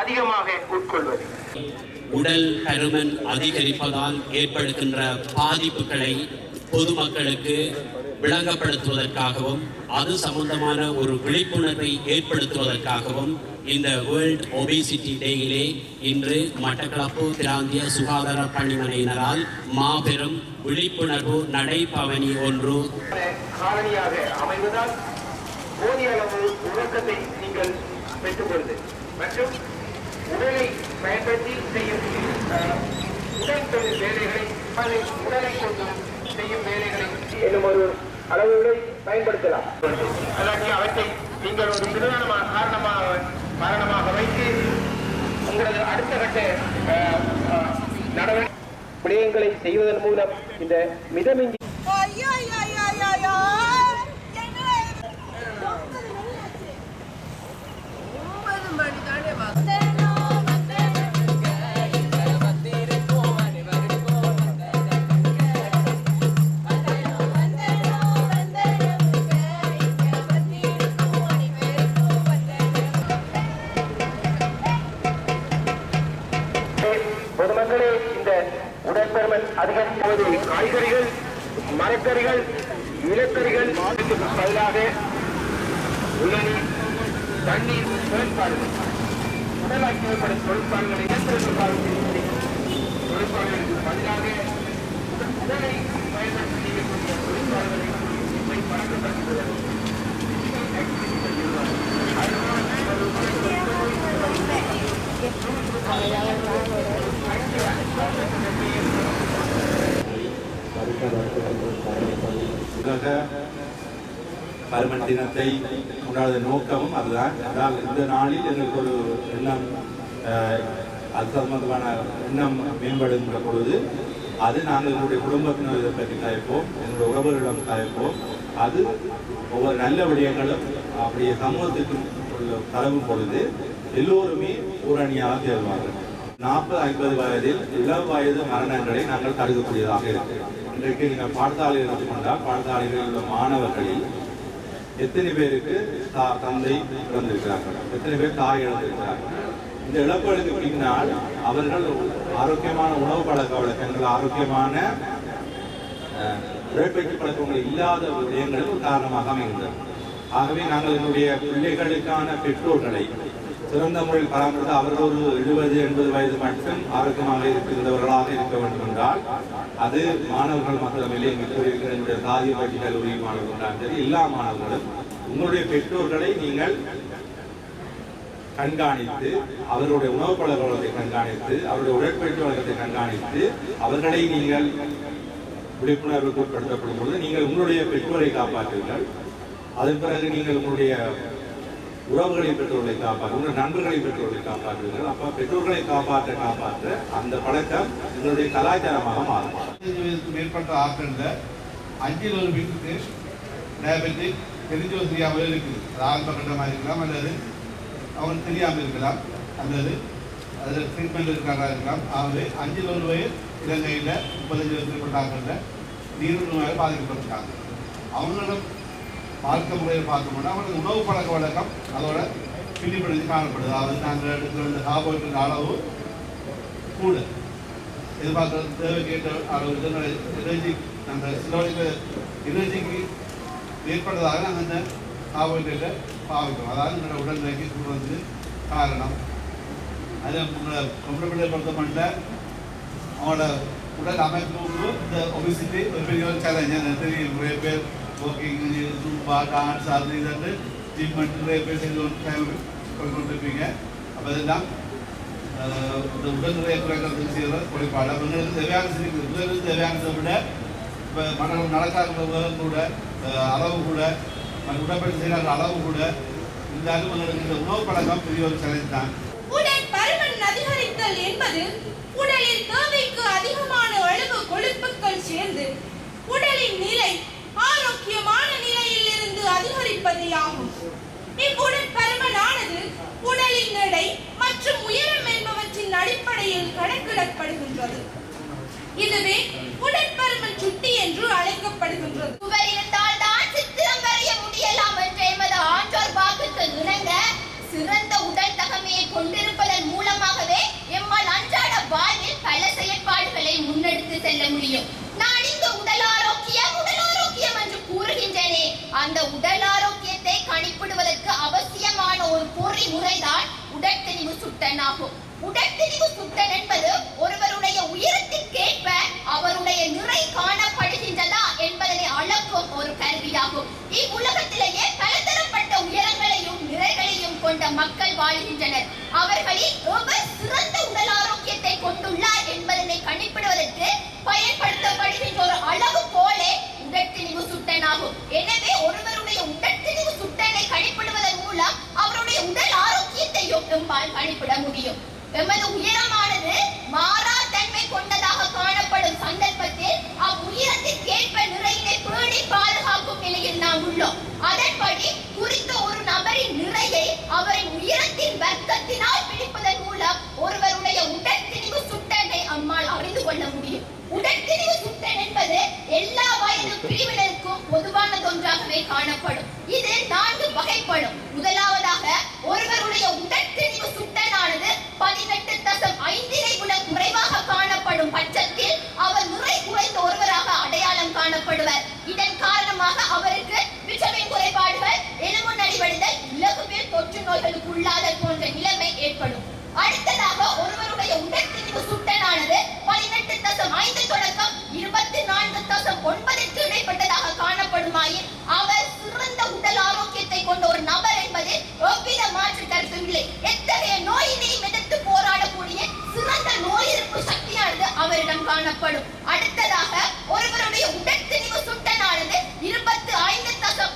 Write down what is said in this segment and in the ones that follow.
அதிகமாக உட்கொள்வது. உடல் பருமன் அதிகரிப்பதால் ஏற்படுகின்ற பாதிப்புகளை பொதுமக்களுக்கு விளங்கப்படுத்துவதற்காகவும் அது சம்பந்தமான ஒரு விழிப்புணர்வை ஏற்படுத்துவதற்காகவும் இந்த வேர்ல்ட் ஒபேசிட்டி டேயிலே இன்று மட்டக்களப்பு பிராந்திய சுகாதார பணிமனையினரால் மாபெரும் விழிப்புணர்வு நடைபவனி ஒன்று காரணியாக அமைவதால் போதிய அளவு உறக்கத்தை நீங்கள் பெற்றுக்கொள்வது மற்றும் உடலை பயன்படுத்தி செய்யும் உடல் தொழில் வேலைகளை உடலை கொண்டு செய்யும் வேலைகளை என்னும் ஒரு அளவுகளை பயன்படுத்தலாம். அதற்கு அவற்றை நீங்கள் ஒரு காரணமாக வைத்து உங்களது அடுத்த கட்ட நடவடிக்கை விடயங்களை செய்வதன் மூலம் இந்த மிதமிஞ்சி பொதுமக்களே இந்த உடற்பருமன் அதிகரிப்பது காய்கறிகள், மரக்கறிகள், நிலக்கரிகள் பதிலாக உணவு, தண்ணீர் தொழிற்பாடுகள் உடலால் தேவைப்படும் தொழிற்பாடுகளை தொழிற்பாடுகளுக்கு பதிலாக உடலை பயன்படுத்தி செய்யக்கூடிய தொழிற்பாடுகளை பழக்கப்படுத்துவது. உலக பருமன் தினத்தை கொண்டாடுற நோக்கமும் அதுதான். என்றால் இந்த நாளில் எங்களுக்கு ஒரு எண்ணம், அது சம்பந்தமான எண்ணம் மேம்படுகின்ற பொழுது அது நாங்கள் எங்களுடைய குடும்பத்தினரை பற்றி கதைப்போம், எங்களுடைய உறவுகளிடம் கதைப்போம். அது ஒவ்வொரு நல்ல விடயங்களும் அப்படியே சமூகத்துக்கு தரவும் பொழுது எல்லோருமே ஊரணியாக தேர்வார்கள். 40-50 வயதில் இளம் வயது மரணங்களை நாங்கள் தடுக்கக்கூடியதாக இருக்கிறோம். இன்றைக்கு நீங்கள் பாடசாலை எடுத்துக்கொண்டால் பாடசாலைகளில் உள்ள மாணவர்களில் எத்தனை பேருக்கு தந்தை இழந்திருக்கிறார்கள், எத்தனை பேர் தாய் இழந்திருக்கிறார்கள். இந்த இழப்புகளுக்கு பின்னால் அவர்கள் ஆரோக்கியமான உணவு பழக்க வழக்கங்கள், ஆரோக்கியமான உடற்பயிற்சி பழக்கங்கள் இல்லாத விடயங்களுக்கு காரணமாக அமைகின்றன. ஆகவே நாங்கள் என்னுடைய பிள்ளைகளுக்கான பெற்றோர்களை சிறந்த முறையில் பராமரித்து அவர்கள் ஒரு 70-80 வயது மட்டும் ஆரோக்கியமாக இருக்கின்றவர்களாக இருக்க வேண்டும் என்றால் அது மாணவர்கள் மக்களமையிலே இங்கு கூறியிருக்கிற என்னுடைய சாதிய பள்ளி கல்லூரி மாணவர்கள் சரி, எல்லா மாணவர்களும் உங்களுடைய பெற்றோர்களை நீங்கள் கண்காணித்து அவர்களுடைய உணவு பழக்க வழக்கத்தை கண்காணித்து அவருடைய உடற்பயிற்சி வழக்கத்தை கண்காணித்து அவர்களை நீங்கள் விழிப்புணர்வுக்கு உட்படுத்தப்படும் பொழுது நீங்கள் உங்களுடைய பெற்றோரை காப்பாற்றுங்கள். அதன் பிறகு நீங்கள் உங்களுடைய உறவுகளை பெற்றோர்களை காப்பாற்று, உங்கள் நண்பர்களை பெற்றோர்களை காப்பாற்றுங்கள். அப்போ பெற்றோர்களை காப்பாற்ற அந்த பழக்கம் எங்களுடைய கலாச்சாரமாக மாறும். 25 மேற்பட்ட ஆட்கள்ல 5 ஒரு வீட்டுக்கு டயபெட்டிக் தெரிஞ்சோ தெரியாமல் இருக்குது. அது ஆரம்ப கட்டமாக இருக்கலாம், அல்லது அவங்களுக்கு தெரியாமல் இருக்கலாம், அல்லது அதில் ட்ரீட்மெண்ட் இருக்கிறதா இருக்கலாம். ஆகவே 5 ஒரு வயது இலங்கையில் 35 மேற்பட்ட ஆட்களில் நீரிழிவு நோயால் பாதிக்கப்பட்டிருக்காங்க. அவங்களும் வாழ்க்கை முறையில் பார்த்தோம்னா அவங்களுக்கு உணவு பழக்க வழக்கம் அதோட பிடிப்படுத்தி காணப்படுது. அதாவது நாங்கள் எடுக்கிற இந்த கார்போஹைட்ரேட் அளவு கூட எதிர்பார்க்குற தேவைக்கேற்ற அளவு எனர்ஜி அந்த சிலோடிக்கு எனர்ஜிக்கு ஏற்படுறதாக நாங்கள் இந்த கார்போஹைட்ரேட்டை பாவிக்கிறோம். அதாவது எங்களோட உடல்நிலைக்கு கூடுறது காரணம். அதில் கம்ப்யூட்டர் பொறுத்தமட்டில் அவங்களோட உடல் அமைப்புக்கு இந்த ஒபிசிட்டி ஒரு பெரிய ஒரு சேலஞ்ச். தெரியும் நிறைய பேர் வாக்கிங், ஜூம்பா, டான்ஸ் அது இது ஜிம் மட்டும் நிறைய பேர் செய்து கொண்டிருப்பீங்க. அப்போ இதெல்லாம் இந்த உடல் நிறைய குறைக்கிறதுக்கு செய்கிற குறைபாடு. அவங்களுக்கு தேவையான உடலுக்கு தேவையானதை விட இப்போ மனம் நடக்காத கூட அளவு கூட உடற்பயிற்சி செய்கிற அளவு கூட இருந்தாலும் உங்களுக்கு இந்த உணவு பழக்கம் பெரிய ஒரு சேலஞ்ச் தான். உடல் பருமன் அதிகரித்தல் என்பது உடலில் தேவைக்கு அதிகமான அளவு கொழுப்புகள் சேர்ந்து உடலின் நிலை ஆரோக்கியமான நிலையில் இருந்து அதிகரிப்பதே ஆகும். இவ்வுடல் பருமனானது உடலின் எடை மற்றும் உயரம் என்பவற்றின் அடிப்படையில் கணக்கிடப்படுகின்றது. இதுவே உடற்பருமன் சுட்டி என்று அழைக்கப்படுகின்றது. இருந்தால் தான் சித்திரம் வரைய முடியலாம் என்ற எமது ஆற்றோர் வாக்குக்கு இணங்க சிறந்த உடல் தகமையை கொண்டிருப்பதன் உடற்திணிவு சுட்டன் ஆகும். உடற்திணிவு சுட்டன் என்பது ஒருவருடைய உயரத்திற்கேற்ப அவருடைய நிறை காணப்படுகின்றதா என்பதனை அளக்கும் ஒரு கருவியாகும். இவ்வுலகத்திலேயே பலதரப்பட்ட உயரங்களையும் நிறைகளையும் கொண்ட மக்கள் வாழ்கின்றனர். அவர்களில் எவர் சிறந்த உடல் ஆரோக்கியத்தை கொண்டுள்ளார் என்பதனை கணிப்பிடுவதற்கு பயன்படுத்தப்படுகின்ற ஒரு அளவுகோலே உடற்திணிவு சுட்டனாகும். எனவே ஒருவருடைய உடற்திணிவு சுட்டனை கணிப்பிடுவதன் மூலம் அவருடைய உடல் ஆரோக்கியத்தையும் நம்மால் கணிப்பிட முடியும். எமது உயரமானது மாறா தன்மை கொண்டதாக காணப்படும் சந்தர்ப்பத்தில் அவ்வுயரத்திற்கேற்ப நிறையினை பேணி பாதுகாக்கும் நிலையில் நாம் உள்ளோம். அதன்படி குறித்த ஒரு நபரின் நிறையை அவரின் உயரத்தின் வர்க்கத்தினால் பிடிப்பதன் மூலம் ஒருவருடைய உடற்திணிவு சுட்டனை நம்மால் அறிந்து கொள்ள முடியும். உடற்திணிவு சுட்டன் என்பது எல்லா வயது பிரிவினருக்கும் பொதுவானதொன்றாகவே காணப்படும். இது 4 வகைப்படும். முதலாவதாக ஒருவருடைய உடற்திணிவு சுட்டனானது 18.5 விட குறைவாக காணப்படும் பட்சத்தில் அவர் நிறை குறைந்த ஒருவராக அடையாளம் காணப்படுவர். இதன் காரணமாக அவருக்கு விட்டமின் குறைபாடுகள், எலும்பு நலிவடைதல், இலகுவேல் தொற்று நோய்களுக்கு உள்ளாதல் போன்ற நிலைமை ஏற்படும். அடுத்ததாக ஒருவருடைய உடற்திணிவு சுட்டனானது 18.5 தொடக்கம் 24.9 இடைப்பட்டதாக காணப்படுமாயின் அவர் சிறந்த உடல் ஆரோக்கியத்தை கொண்ட ஒரு நபர் என்பதில் எவ்வித மாற்று கருத்தும் இல்லை. எத்தகைய நோயினையும் எதிர்த்து போராடக்கூடிய சிறந்த நோய் எதிர்ப்பு சக்தியானது அவரிடம் காணப்படும். அடுத்ததாக ஒருவருடைய உடற்திணிவு சுட்டனானது 25 தொடக்கம்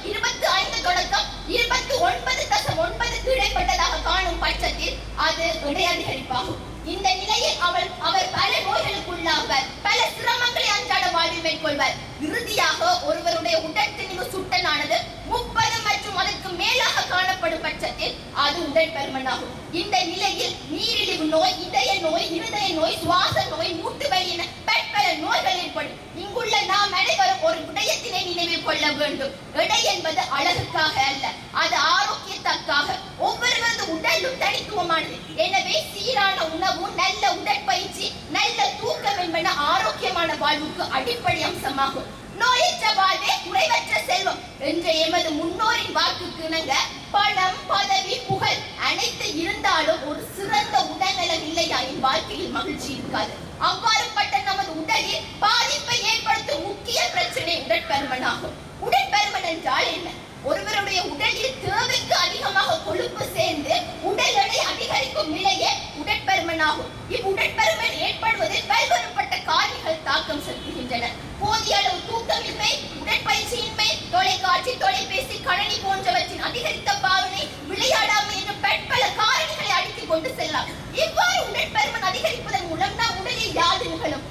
29.9 இடைப்பட்டதாக காணும் பட்சத்தில் அது எடை அதிகரிப்பாகும். இந்த நிலையில் அவர் பல நோய்களுக்குள்ளாவார், பல சிரமங்களை அன்றாட வாழ்வில் மேற்கொள்வார். இறுதியாக ஒருவருடைய உடற்திணிவு சுட்டனானது 30 மற்றும் அதற்கு மேலாக காணப்படும் பட்சத்தில் அது உடற்பருமனாகும். இந்த நிலையில் நீரிழிவு நோய், இதய நோய், இருதய நோய், சுவாச நோய், மூட்டு வலி என பற்பல நோய்கள் ஏற்படும். இங்குள்ள நாம் அனைவரும் ஒரு விடயத்தினை நினைவில் கொள்ள வேண்டும். எடை என்பது அழகுக்காக அல்ல, அது ஆரோக்கியத்திற்காக. ஒவ்வொருவரது உடலும் தனித்துவமானது. எனவே சீரான உணவு, நல்ல உடற்பயிற்சி, நல்ல தூக்கம் என்பன ஆரோக்கியமான வாழ்வுக்கு அடிப்படை அம்சமாகும். நோயற்ற வாழ்வே குறைவற்ற செல்வம் என்ற எமது முன்னோரின் வாக்குக்கு இணங்க பணம், பதவி, புகழ் அனைத்து இருந்தாலும் ஒரு சிறந்த உடல்நலம் இல்லையா என் வாழ்க்கையில் மகிழ்ச்சி இருக்காது. அவ்வாறுபட்ட நமது உடலில் பாதிப்பை ஏற்படுத்தும் முக்கிய பிரச்சனை உடற்பருமனாகும். உடற்பருமன் என்றால் என்ன? ஒருவருடைய உடலில் தேவைக்கு அதிகமாக கொழுப்பு சேர்ந்து உடல் எடை அதிகரிக்கும் நிலையே உடற்பருமனாகும். இவ்வுடற்பருமன் ஏற்படுவதில் பல்வேறுபட்ட காரணிகள் தாக்கம் செலுத்துகின்றன. போதிய அளவு தூக்கமின்மை, உடற்பயிற்சியின்மை, தொலைக்காட்சி, தொலைபேசி, கணனி போன்றவற்றின் அதிகரித்த பாவனை, விளையாடாமை என்ற பற்பல காரணிகளை அடித்துக் கொண்டு செல்லலாம். இவ்வாறு உடற்பருமன் அதிகரிப்பதன் மூலம் நம் உடலில் யாது நிகழும்?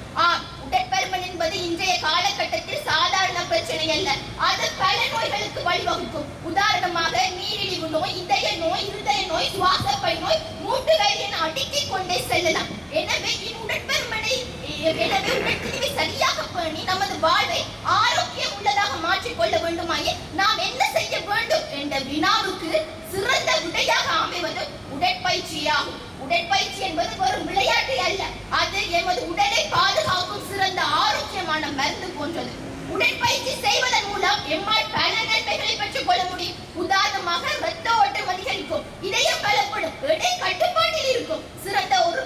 உடற்பருமன் என்பது இன்றைய காலகட்டத்தில் சாதாரண பிரச்சனை அல்ல, அது பல நோய்களுக்கு வழிவகுக்கும். உதாரணமாக நீரிழிவு நோய், இதய நோய், இருதய நோய், சுவாசப்பை நோய், மூட்டு வலி என அடுக்கிக் கொண்டே செல்லலாம். எனவே உடற்பருமனை சரியாக பேணி நமது வாழ்வை ஆரோக்கியம் உள்ளதாக மாற்றிக்கொள்ள வேண்டுமாயின் நாம் என்ன செய்ய வேண்டும் என்ற வினாவுக்கு சிறந்த விடையாக அமைவது உடற்பயிற்சியாகும். உடற்பயிற்சி என்பது வெறும் விளையாட்டு அல்ல, அது எமது உடலை பாதுகாக்கும் சிறந்த ஆரோக்கியமான மருந்து போன்றது. உடற்பயிற்சி செய்வதன் மூலம் எம்மால் பல நன்மைகளை பெற்றுக் கொள்ள முடியும். உதாரணமாக இரத்த ஓட்டம் அதிகரிக்கும், இதயம் பலப்படும், எடை கட்டுப்பாட்டில் இருக்கும், சிறந்த ஒரு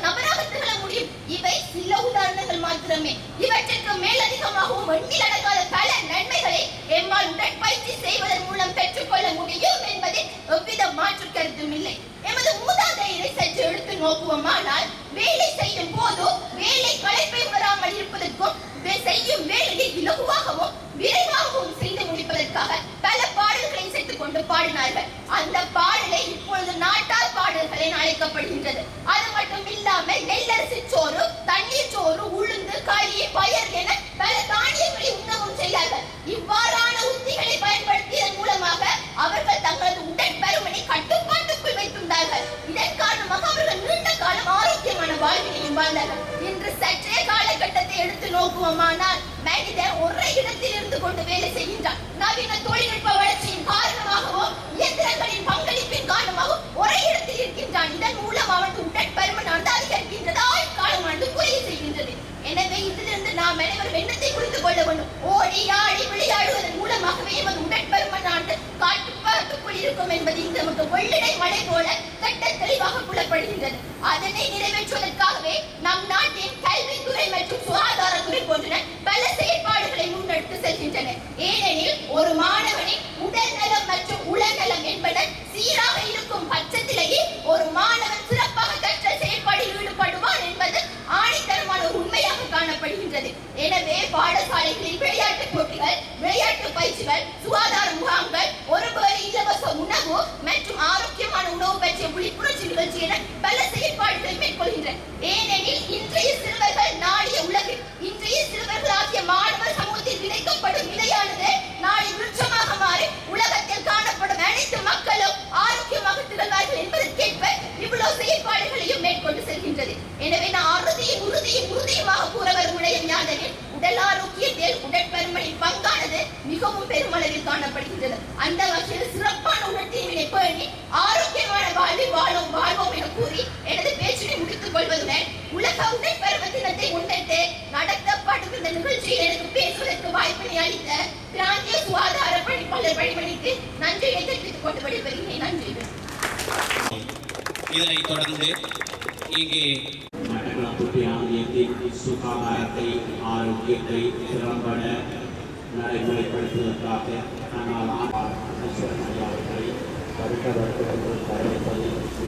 நபராக திகழ முடியும். இவை சில உதாரணங்கள் மாத்திரமே. இவற்றிற்கு மேலதிகமாகவும் எண்ணிலடங்காத பல நன்மைகளை எம்மால் உடற்பயிற்சி செய்வதன் மூலம் பெற்றுக்கொள்ள முடியும் என்பதில் எவ்வித மாற்று கருத்தும் இல்லை. எமது மூதாதையரை சற்று எடுத்து நோக்குவோமானால் வேலை செய்யும் போது வேலை களைப்பை உணராமல் இருப்பதற்கும் செய்யும் வேலையை இலகுவாகவும் விரைவாகவும் செய்து முடிப்பதற்காக பல பாடல்களை சேர்த்துக் கொண்டு பாடினார்கள். அந்த பாடலை இப்பொழுது நாட்டார் பாடல்கள் என அழைக்கப்படுகின்றது. அது மட்டும் இல்லாமல் நெல்லரிசி சோறு, தண்ணீர் சோறு, உளுந்து, களி, பயர் என பல தானியங்களை உண்ணவும் செய்தார்கள். இவ்வாறான உத்திகளை பயன்படுத்தியதன் மூலமாக அவர்கள் தங்களது உடற்பருமனை கட்டுப்பாட்டுக்குள் வைத்துள்ளார்கள். இதன் காரணமாக அவர்கள் நீண்ட காலம் ஆரோக்கியமான வாழ்வினையும் வாழ்ந்தார்கள். இன்று சற்றே காலகட்டத்தை எடுத்து நோக்குவோமானால் மனிதன் ஒரே இடத்தில் இருந்து கொண்டு வேலை செய்கின்றான். நவீன தொழில்நுட்ப வளர்ச்சியின் காரணமாகவும் இயந்திரங்களின் பங்களிப்பின் காரணமாகவும் ஒரே இடத்தில் இருக்கின்றான். இதன் மூலம் அவனது உடற்பருமன் அதிகரிக்கின்றது, ஆயுட்காலமானது குறைய செய்கின்றது. எனவே இதிலிருந்து நாம் அனைவரும் எண்ணத்தை புரிந்து கொள்ள வேண்டும். ஓடி ஆடி விளையாடுவதன் மூலமாகவே எமது உடற்பருமன் கட்டுப்பாட்டுக்குள் இருக்கும் என்பது இந்த நமக்கு வெள்ளிடை மழை போல கட்ட நிலைக்கு ஒரு மாணவன் சிறப்பாக கற்றல் செயல்பாடில் ஈடுபடுவான் என்பது ஆணித்தரமான ஒரு உண்மையாக காணப்படுகின்றது. எனவே பாடசாலைகளில் விளையாட்டுப் போட்டிகள், விளையாட்டு பயிற்சிகள், சுகாதார முகாம்கள், ஒருவேளை இலவச உணவு மற்றும் ஆரோக்கியமான உணவு பற்றிய விழிப்புணர்ச்சி நிகழ்ச்சி என பல செயல்பாடுகளை மேற்கொள்கின்றன. ஏனெனில் இன்றைய சிறுவர்கள் நாளைய உலகு, இன்றைய சிறுவர்கள் ஆகிய மாணவர் சமூகத்தில் விதைக்கப்படும் விதையானது நாளை விருட்சமாக மாறி உலகத்தில் காணப்படும் அனைத்து மக்களும் ஆரோக்கியமாக திகழ்வார்கள் என்பதற்கேற்ப இவ்வளவு செயல்பாடுகளையும் மேற்கொண்டு செல்கின்றது. எனவே நான் உறுதியுமாக கூற வரும் விடயம் யாதெனில் உடல் ஆரோக்கியத்தில் உடற்பருமனின் பங்கானது மிகவும் பெருமளவில் காணப்படுகின்றது. அந்த வகையில் சிறப்பான உடற்தீவினை பேணி ஆரோக்கியமான வாழ்வை வாழ்வோம் என கூறி எனது பேச்சினை முடித்துக் கொள்வதுடன் உலக உடற்பரும தினத்தை முன்னிட்டு நடத்தப்படும் இந்த நிகழ்ச்சியில் எனக்கு பேசுவதற்கு வாய்ப்பினை அளித்த பிராந்திய சுகாதார பணிப்பாளர் பணிமணிக்கு நன்றியை தெரிவித்துக் கொண்டு விடைபெறுகிறேன். நன்றி. இதனைத் தொடர்ந்து இங்கே மட்டக்களப்பு பிராந்தியத்தின் சுகாதாரத்தை, ஆரோக்கியத்தை திறம்பட நடைமுறைப்படுத்துவதற்காக அவர்களை